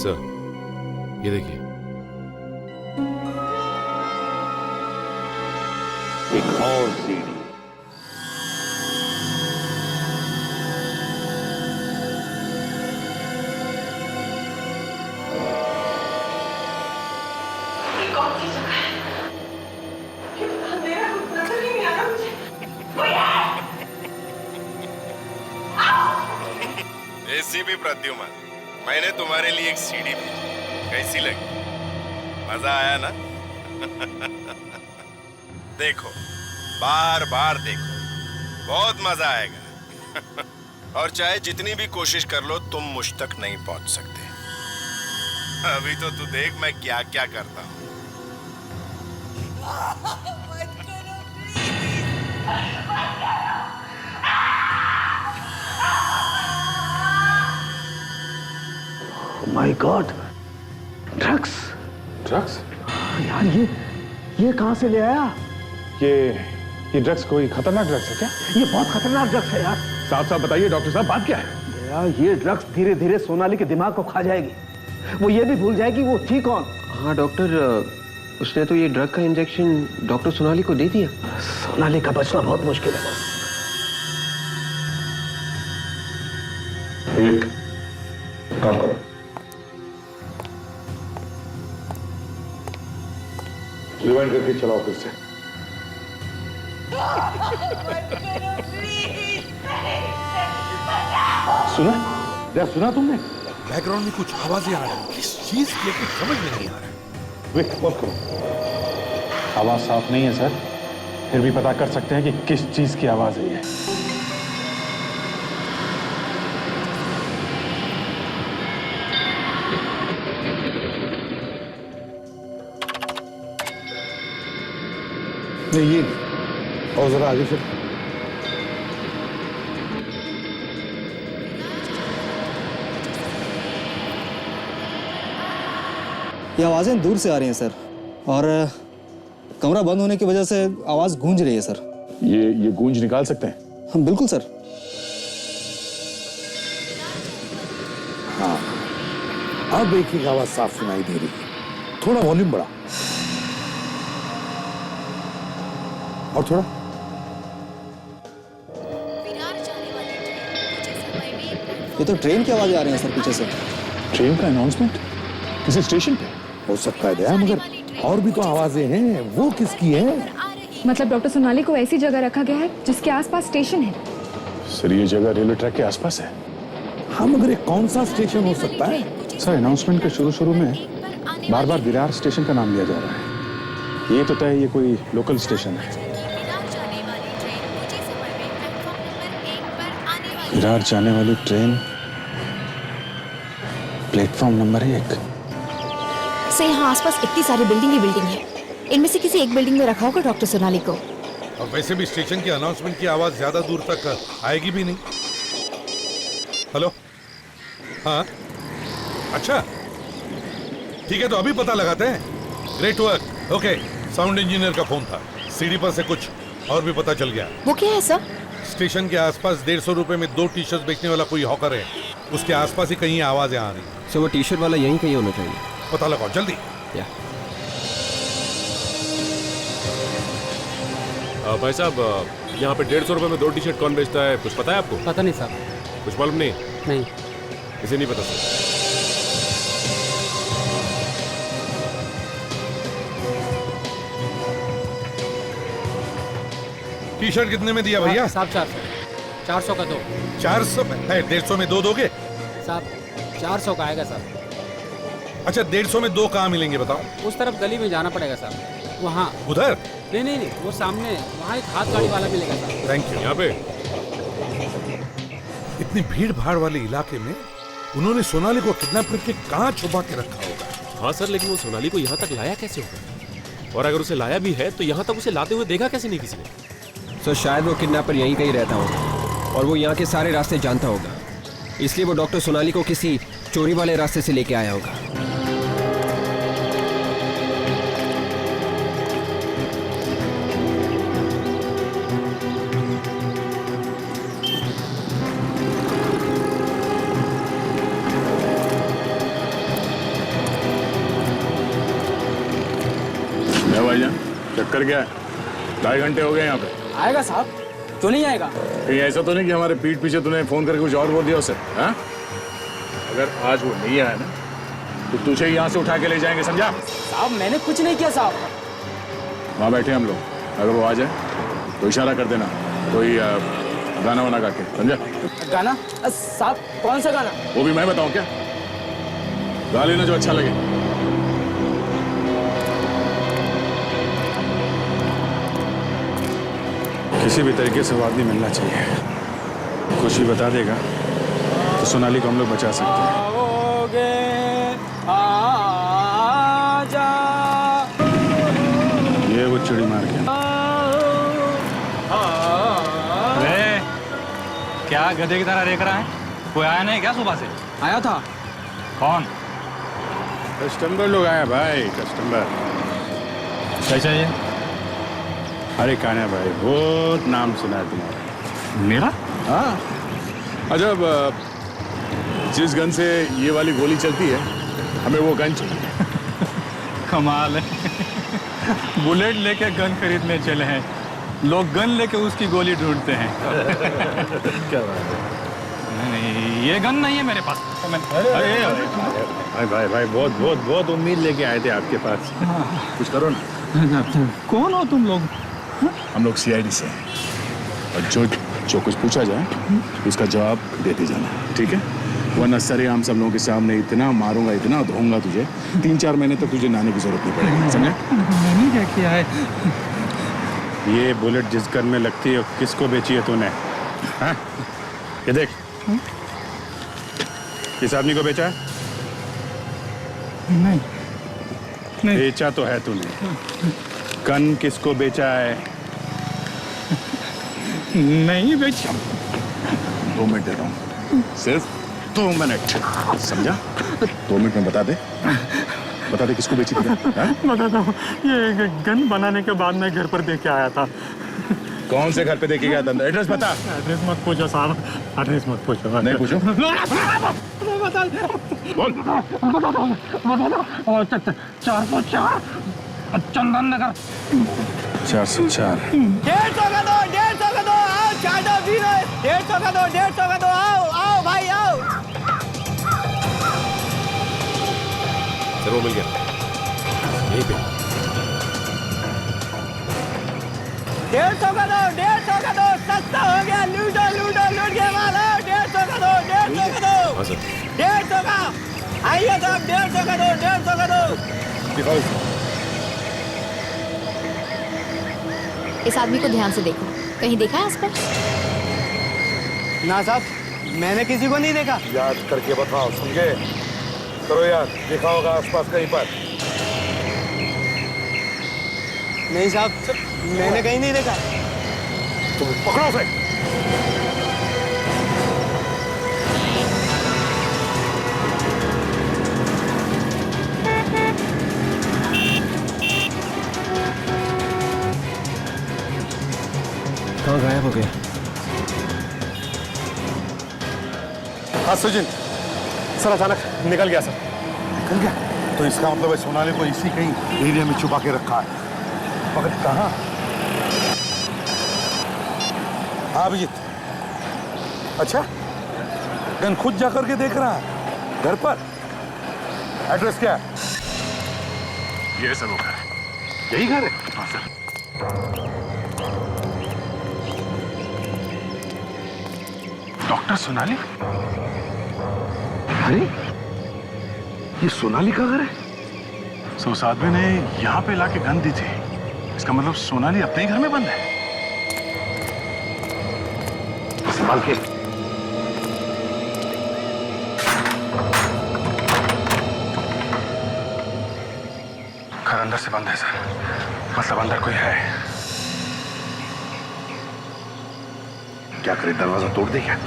O: सर ये देखिए,
F: एक और सीढ़ी।
A: कौन सी जगह है? अंधेरा कुछ नजर ही नहीं आ रहा मुझे। कोई है?
E: एसीपी प्रद्युमन, मैंने तुम्हारे लिए एक सीडी भेजी, कैसी लगी? मजा आया ना? देखो, बार बार देखो, बहुत मजा आएगा। और चाहे जितनी भी कोशिश कर लो तुम मुझ तक नहीं पहुंच सकते। अभी तो तू देख मैं क्या क्या करता हूं।
L: My God, drugs.
K: ड्रग्स?
L: यार ये कहां से ले आया?
K: ये ड्रग्स कोई खतरनाक ड्रग्स है क्या?
L: ये बहुत खतरनाक ड्रग्स है यार।
K: साफ साफ बताइए डॉक्टर साहब, बात क्या है?
L: यार ये ड्रग्स धीरे धीरे सोनाली के दिमाग को खा जाएगी। वो ये भी भूल जाएगी वो थी कौन।
G: हाँ डॉक्टर, उसने तो ये ड्रग का इंजेक्शन डॉक्टर सोनाली को दे दिया।
L: सोनाली का बचना बहुत मुश्किल है बस।
F: एक काम करो, रिवाइंड करके चलाओ फिर से।
K: सुना?
F: क्या सुना तुमने?
I: बैकग्राउंड में कुछ आवाजें आ रही हैं। किस चीज की कुछ समझ में नहीं आ रहा है।
F: वेट, बंद करो।
K: आवाज साफ नहीं है सर, फिर भी पता कर सकते हैं कि किस चीज की आवाज है ये।
F: नहीं ये और जरा आगे चल।
P: ये आवाज़ें दूर से आ रही हैं सर, और कमरा बंद होने की वजह से आवाज़ गूंज रही है सर।
K: ये गूंज निकाल सकते हैं?
P: हाँ बिल्कुल सर।
F: हाँ, अब एक ही आवाज साफ सुनाई दे रही है। थोड़ा वॉल्यूम बढ़ा और थोड़ा।
P: ये तो ट्रेन की आवाज़ें आ रही हैं सर पीछे से।
K: ट्रेन का अनाउंसमेंट किसी स्टेशन पे
F: हो सकता है दया, मगर और भी तो आवाजें हैं, वो किसकी हैं?
H: मतलब डॉक्टर सोनाली को ऐसी जगह रखा गया है जिसके आसपास स्टेशन है।
K: सर ये जगह रेलवे ट्रैक के आसपास है।
F: हाँ मगर ये कौन सा स्टेशन हो सकता है?
K: सर अनाउंसमेंट के शुरू में बार बार विरार स्टेशन का नाम लिया जा रहा है। ये तो तय ये कोई लोकल स्टेशन है। विरार जाने वाली ट्रेन प्लेटफॉर्म नंबर 1।
H: से यहाँ आसपास इतनी सारी बिल्डिंग ही बिल्डिंग है, इनमें से किसी एक बिल्डिंग में रखा होगा डॉक्टर सोनाली को।
I: और वैसे भी स्टेशन की अनाउंसमेंट की आवाज ज्यादा दूर तक आएगी भी नहीं। हेलो, हाँ अच्छा ठीक है, तो अभी पता लगाते हैं। Great work. Okay, sound engineer का फोन था, सीडी पर से कुछ और भी पता चल गया।
H: वो क्या है सर?
I: स्टेशन के आसपास 150 रुपए में 2 टी शर्ट बेचने वाला कोई हॉकर है, उसके आसपास ही कहीं आवाजें आ रही।
G: सो वो टी शर्ट वाला यहीं कहीं होना चाहिए।
I: पता लगाओ जल्दी।
O: भाई साहब, यहाँ पे 150 रुपए में 2 टी शर्ट कौन बेचता है, कुछ पता है आपको?
M: पता नहीं साहब।
O: कुछ मालूम नहीं?
M: नहीं।
O: इसे नहीं पता सर।
I: टी शर्ट कितने में दिया भैया?
M: साहब 400 का दो।
I: 400 में है, 150 में 2 दोगे?
M: साहब 400 का आएगा साहब।
I: अच्छा 150 में 2 कहाँ मिलेंगे बताओ?
M: उस तरफ गली में जाना पड़ेगा साहब, वहाँ।
I: उधर?
M: नहीं, वो सामने वहाँ एक हाथ गाड़ी वाला मिलेगा साहब।
I: Thank you.
O: यहाँ पे
I: इतनी भीड़ भाड़ वाले इलाके में उन्होंने सोनाली को किडनैप करके कहाँ छुपा के रखा होगा?
O: हाँ सर, लेकिन वो सोनाली को यहाँ तक लाया कैसे होगा? और अगर उसे लाया भी है तो यहाँ तक उसे लाते हुए देखा कैसे नहीं किसी ने?
G: सर शायद वो किडनैपर यहीं कहीं रहता होगा और वो यहाँ के सारे रास्ते जानता होगा, इसलिए वो डॉक्टर सोनाली को किसी चोरी वाले रास्ते से लेके आया होगा।
K: भाईजान चक्कर क्या है? 2.5 घंटे हो गए यहाँ पे।
M: आएगा साहब, क्यों नहीं आएगा?
K: कहीं ऐसा तो नहीं कि हमारे पीठ पीछे तूने फोन करके कुछ और बोल दिया उसे? हाँ? अगर आज वो नहीं आया ना तो तुझे यहाँ से उठा के ले जाएंगे, समझा?
M: साहब मैंने कुछ नहीं किया साहब।
K: वहाँ बैठे हम लोग, अगर वो आ जाए तो इशारा कर देना, कोई गाना वाना गा के, समझा?
M: गाना? साहब कौन सा गाना?
K: वो भी मैं बताऊँ क्या? गा लेना जो अच्छा लगे। किसी भी तरीके से वो आदमी मिलना चाहिए। कुछ भी बता देगा तो सोनाली को हम लोग बचा सकते हैं। ये वो चिड़ी मार के।
J: अरे क्या गधे की तरह देख रहा है? कोई आया नहीं क्या सुबह से?
M: आया था।
J: कौन?
K: कस्टमर लोग आए भाई, कस्टमर।
J: क्या चाहिए?
K: अरे कान्हा भाई, बहुत नाम सुना है तुम्हारा।
J: मेरा?
K: हाँ। अच्छा, जिस गन से ये वाली गोली चलती है, हमें वो गन चाहिए।
J: कमाल है। बुलेट लेके गन खरीदने चले हैं, लोग गन लेके उसकी गोली ढूंढते हैं।
K: क्या बात है?
J: नहीं, ये गन नहीं है मेरे पास।
K: अरे भाई बहुत उम्मीद लेके आए थे आपके पास। कुछ करो ना।
J: कौन हो तुम लोग?
K: हम लोग CID से हैं और जो कुछ पूछा जाए उसका जवाब देते जाना, ठीक है? वरना सरेआम सब लोगों के सामने इतना मारूंगा, इतना धोऊंगा तुझे, 3-4 महीने तक तुझे नहाने की जरूरत नहीं पड़ेगी, समझे?
J: मैंने क्या किया है?
K: ये बुलेट जिस गन में लगती है किसको बेची है तूने? हाँ? ये देख, किस आदमी को बेचा है?
J: नहीं।
K: बेचा तो है तूने। गन किसको बेचा है?
J: नहीं बेचा।
K: 2 मिनट देता हूँ, सिर्फ 2 मिनट, समझा? 2 मिनट में बता दे किसको बेची थी?
J: बताता हूँ, ये गन बनाने के बाद मैं घर पर देख के आया था।
K: कौन से घर पे देखे गया था? एड्रेस बता।
J: एड्रेस मत पूछो साहब, एड्रेस मत पूछो।
K: नहीं पूछो? बोल।
J: 404 चंदन नगर।
K: 404।
M: 150 का दो, 150 का दो, आओ चाय दो, 150 का दो, 150 का दो, आओ भाई आओ।
O: सर वो मिल गया, यहीं पे।
M: 150 का दो, 150 का दो, सस्ता हो गया, लूट गया माल, 150 का दो, 150 का दो।
O: हाँ सर।
J: 150 का आइए साहब, 150 का दो, 150 का दो।
H: इस आदमी को ध्यान से देखो, कहीं देखा है आसपास?
J: ना साहब, मैंने किसी को नहीं देखा।
F: याद करके बताओ, समझे? करो याद, देखा होगा आसपास कहीं पर?
J: नहीं साहब, मैंने कहीं नहीं देखा।
F: तुम पकड़ो उसे।
G: कहाँ गायब हो गया?
F: हाँ सुजिन, सर अचानक निकल गया सर। निकल गया? तो इसका मतलब है सोनाली को इसी कहीं एरिया में छुपा के रखा है। मगर कहाँ? हाँ अभिजीत, अच्छा गन खुद जाकर के देख रहा है घर पर? एड्रेस क्या है?
K: ये सब वो घर है।
F: यही घर है?
K: हाँ सर।
F: डॉक्टर सोनाली? अरे ये सोनाली का घर है?
K: सो उस आदमी ने यहाँ पे लाके गन दी थी। इसका मतलब सोनाली अपने ही घर में बंद है।
F: संभाल के।
K: घर अंदर से बंद है सर, मतलब अंदर कोई है।
F: क्या करे, दरवाजा तोड़ दे क्या?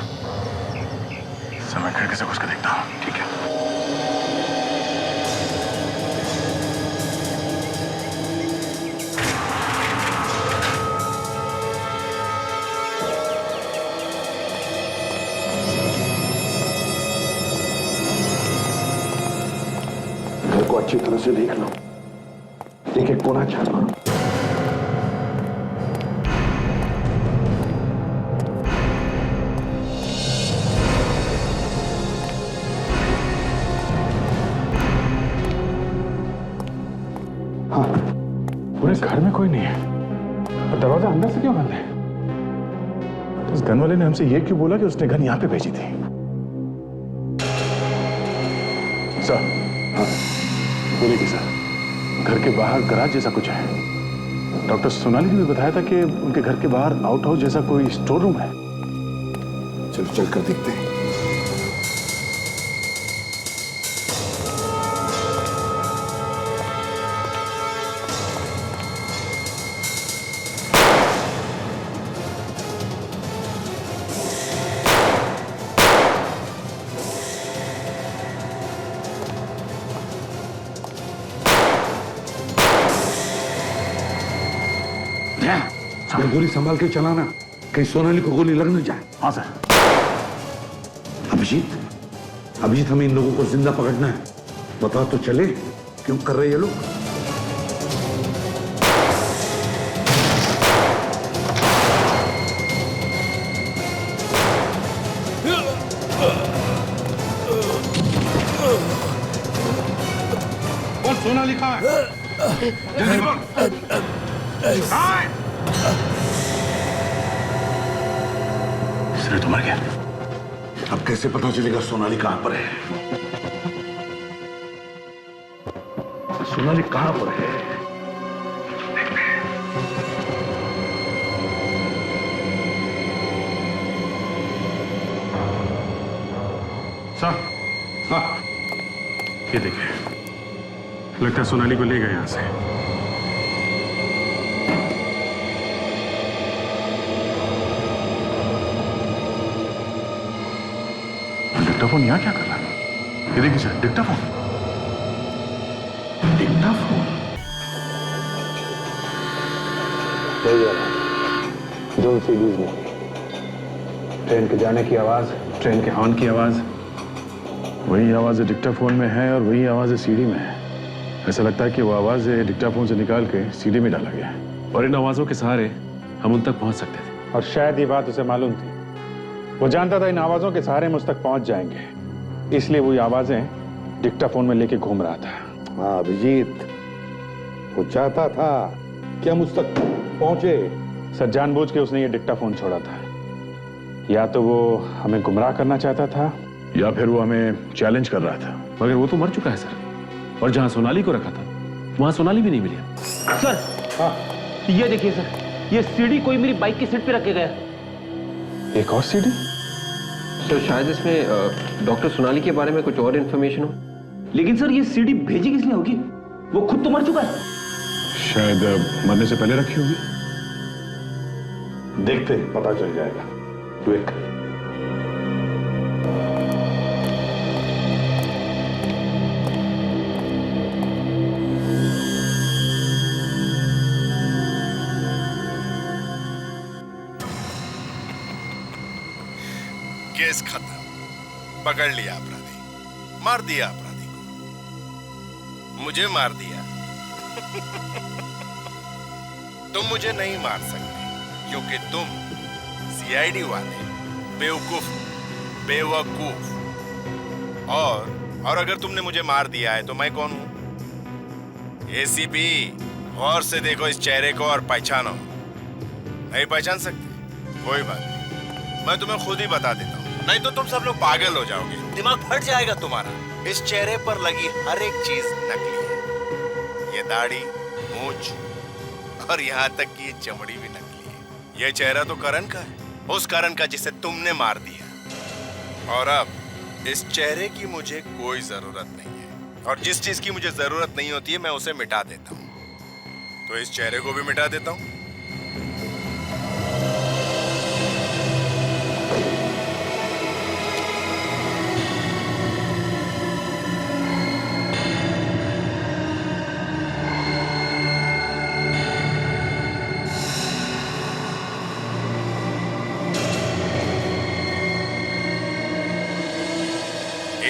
K: सर मैं खिड़की से घुस के देखता हूँ।
F: ठीक है। घर को अच्छी तरह से देख लो, एक एक कोना छान लो।
K: हाँ, पूरे घर में कोई नहीं है और दरवाजा अंदर से क्यों बंद है? तो उस गन वाले ने हमसे ये क्यों बोला कि उसने गन यहाँ पे भेजी थी? सर। हाँ बोलिए कि सर, घर के बाहर गराज जैसा कुछ है। डॉक्टर सोनाली ने भी बताया था कि उनके घर के बाहर आउट हाउस जैसा कोई स्टोर रूम है।
F: चलो चल कर देखते हैं। गोली संभाल के चलाना, कहीं सोनाली को गोली लग न जाए।
K: हाँ सर।
F: अभिजीत हमें इन लोगों को जिंदा पकड़ना है। बता तो चले क्यों कर रहे ये लोग?
K: कौन सोनाली कहाँ है? जल्दी बोल। कहाँ है? तो मर गया।
F: अब कैसे पता चलेगा सोनाली कहां पर है? सोनाली कहां पर है?
K: सर। हाँ ये देखिए, लगता है सोनाली को ले गए यहां से। डिक्टाफोन यहाँ क्या कर रहा है? ये देखिए सर, डिक्टाफोन।
F: डिक्टाफोन?
K: जो सीरीज में ट्रेन के जाने की आवाज, ट्रेन के हॉर्न की आवाज, वही आवाज डिक्टाफोन में है और वही आवाज सीडी में है। ऐसा लगता है कि वो आवाज डिक्टाफोन से निकाल के सीडी में डाला गया और इन आवाजों के सहारे हम उन तक पहुंच सकते थे।
I: और शायद ये बात उसे मालूम थी। वो जानता था इन आवाजों के सहारे मुझ तक पहुंच जाएंगे, इसलिए वो आवाजें डिक्टाफोन में लेके घूम रहा था।
F: हाँ अभिजीत, वो चाहता था कि हम उस तक पहुंचे।
I: सर जानबूझ के उसने ये डिक्टाफोन छोड़ा था। या तो वो हमें गुमराह करना चाहता था
K: या फिर वो हमें चैलेंज कर रहा था।
Q: मगर वो तो मर चुका है सर, और जहां सोनाली को रखा था वहां सोनाली भी नहीं मिली।
M: सर हाँ, ये देखिए सर, ये सीडी कोई मेरी बाइक की सीट पे रख के गया।
K: एक और सीडी?
G: तो शायद इसमें डॉक्टर सोनाली के बारे में कुछ और इन्फॉर्मेशन हो।
M: लेकिन सर ये सीडी भेजी किसने होगी? वो खुद तो मर चुका है।
K: शायद मरने से पहले रखी होगी।
F: देखते हैं, पता चल जाएगा। क्विक।
E: केस खत्म, पकड़ लिया अपराधी, मार दिया अपराधी को, मुझे मार दिया। तुम मुझे नहीं मार सकते क्योंकि तुम सीआईडी वाले बेवकूफ, बेवकूफ। और अगर तुमने मुझे मार दिया है तो मैं कौन हूं? एसीपी, गौर से देखो इस चेहरे को और पहचानो। नहीं पहचान सकते? कोई बात नहीं, मैं तुम्हें खुद ही बता देता हूं, नहीं तो तुम सब लोग पागल हो जाओगे, दिमाग फट जाएगा तुम्हारा। इस चेहरे पर लगी हर एक चीज नकली है। ये दाढ़ी, मूंछ और यहाँ तक कि ये चमड़ी भी नकली है। ये चेहरा तो करण का है, उस करण का जिसे तुमने मार दिया। और अब इस चेहरे की मुझे कोई जरूरत नहीं है, और जिस चीज की मुझे जरूरत नहीं होती है मैं उसे मिटा देता हूँ। तो इस चेहरे को भी मिटा देता हूँ।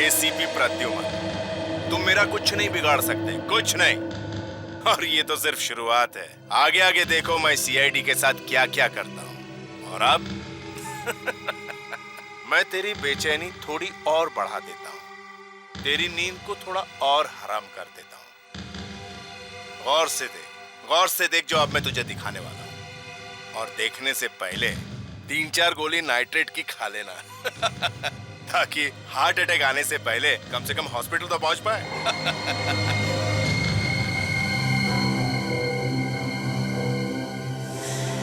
E: एसीपी प्रद्युमन, तुम मेरा कुछ नहीं बिगाड़ सकते, कुछ नहीं। और ये तो सिर्फ शुरुआत है, आगे आगे देखो मैं सीआईडी के साथ क्या क्या करता हूँ। और अब मैं तेरी बेचैनी थोड़ी और बढ़ा देता हूँ, तेरी नींद को थोड़ा और हराम कर देता हूँ। गौर से देख, गौर से देख जो अब मैं तुझे दिखाने वाला हूँ। और देखने से पहले 3-4 गोली नाइट्रेट की खा लेना ताकि हार्ट अटैक आने से पहले कम से कम हॉस्पिटल तो पहुंच पाए।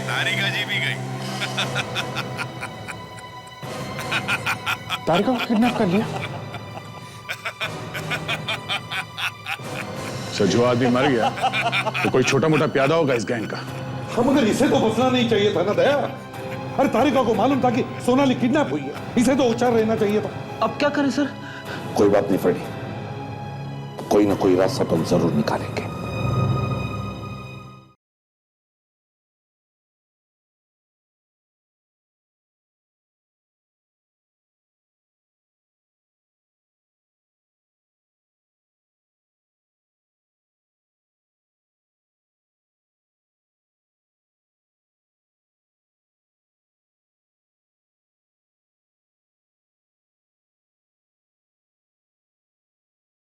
E: तारिका जी भी गई।
K: तारिका को किडनैप कर लिया? सर, जो आदमी मर गया तो कोई छोटा मोटा प्यादा होगा इस गैंग का।
F: हम मगर इसे तो बचना नहीं चाहिए था ना दया। अरे तारिका को मालूम था कि सोनाली किडनैप हुई है, इसे तो होशियार रहना चाहिए था।
M: अब क्या करें सर?
F: कोई बात नहीं फ्रेडी, कोई ना कोई रास्ता तो जरूर निकालेंगे।